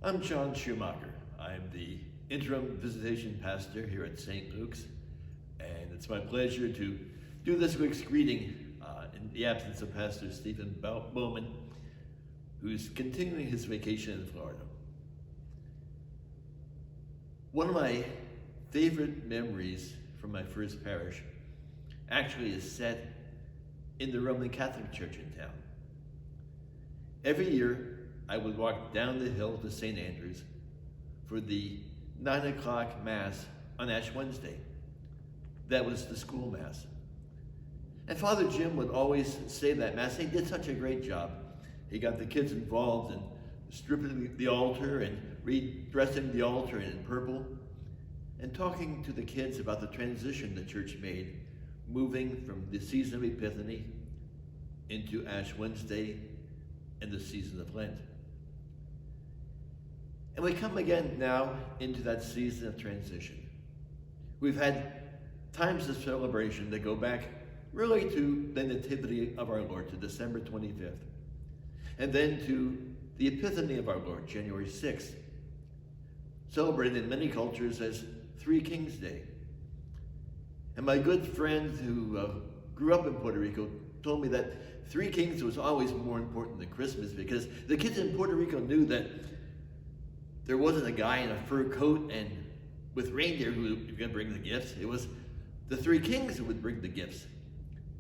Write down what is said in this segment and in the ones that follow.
I'm John Schumacher. I'm the interim visitation pastor here at St. Luke's, and it's my pleasure to do this week's reading in the absence of Pastor Stephen Bowman, who's continuing his vacation in Florida. One of my favorite memories from my first parish actually is set in the Roman Catholic Church in town. Every year, I would walk down the hill to St. Andrew's for the 9 o'clock Mass on Ash Wednesday. That was the school Mass. And Father Jim would always say that Mass. He did such a great job. He got the kids involved in stripping the altar and redressing the altar in purple and talking to the kids about the transition the church made, moving from the season of Epiphany into Ash Wednesday and the season of Lent. And we come again now into that season of transition. We've had times of celebration that go back really to the Nativity of our Lord, to December 25th, and then to the Epiphany of our Lord, January 6th, celebrated in many cultures as Three Kings Day. And my good friend who grew up in Puerto Rico told me that Three Kings was always more important than Christmas because the kids in Puerto Rico knew that there wasn't a guy in a fur coat and with reindeer who was going to bring the gifts. It was the three kings who would bring the gifts,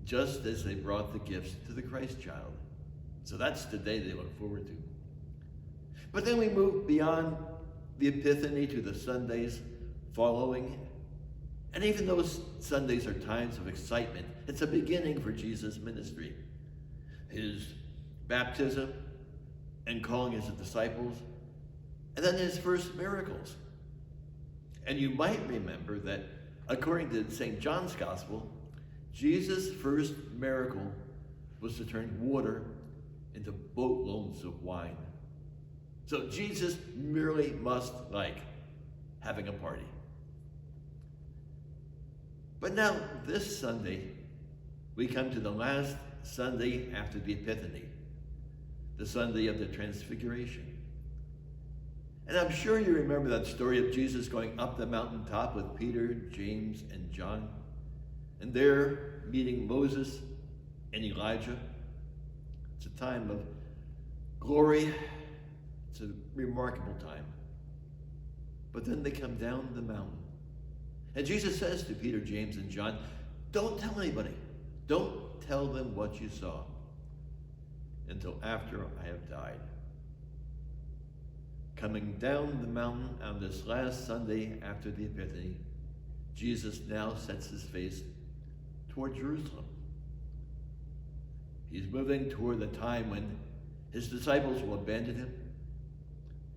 just as they brought the gifts to the Christ child. So that's the day they look forward to. But then we move beyond the Epiphany to the Sundays following. And even those Sundays are times of excitement. It's a beginning for Jesus' ministry. His baptism and calling his disciples, and then his first miracles. And you might remember that according to St. John's Gospel, Jesus' first miracle was to turn water into boatloads of wine. So Jesus merely must like having a party. But now, this Sunday, we come to the last Sunday after the Epiphany, the Sunday of the Transfiguration. And I'm sure you remember that story of Jesus going up the mountaintop with Peter, James, and John, and there meeting Moses and Elijah. It's a time of glory. It's a remarkable time. But then they come down the mountain. And Jesus says to Peter, James, and John, don't tell anybody. Don't tell them what you saw until after I have died. Coming down the mountain on this last Sunday after the Epiphany, Jesus now sets his face toward Jerusalem. He's moving toward the time when his disciples will abandon him,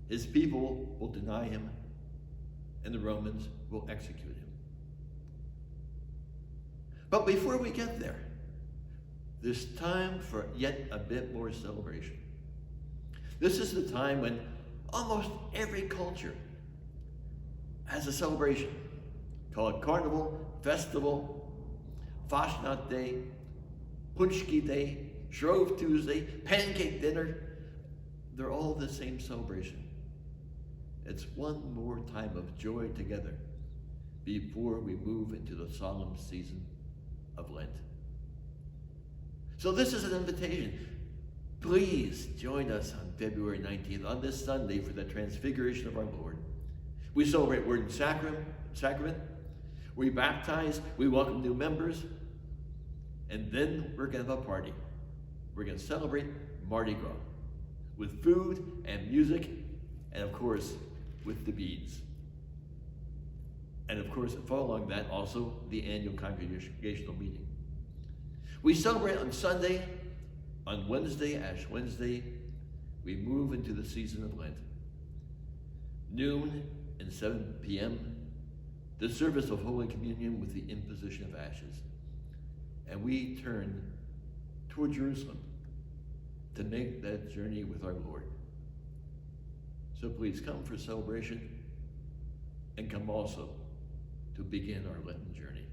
his people will deny him, and the Romans will execute him. But before we get there, there's time for yet a bit more celebration. This is the time when almost every culture has a celebration. Call it Carnival, Festival, Fastnacht Day, Punchki Day, Shrove Tuesday, Pancake Dinner. They're all the same celebration. It's one more time of joy together before we move into the solemn season of Lent. So this is an invitation. Please join us on February 19th, on this Sunday, for the Transfiguration of our Lord. We celebrate Word and Sacrament. We baptize. We welcome new members. And then we're going to have a party. We're going to celebrate Mardi Gras with food and music, and of course, with the beads. And of course, following that, also the annual congregational meeting. We celebrate on Sunday. On Wednesday, Ash Wednesday, we move into the season of Lent. Noon and 7 p.m., the service of Holy Communion with the imposition of ashes. And we turn toward Jerusalem to make that journey with our Lord. So please come for celebration and come also to begin our Lenten journey.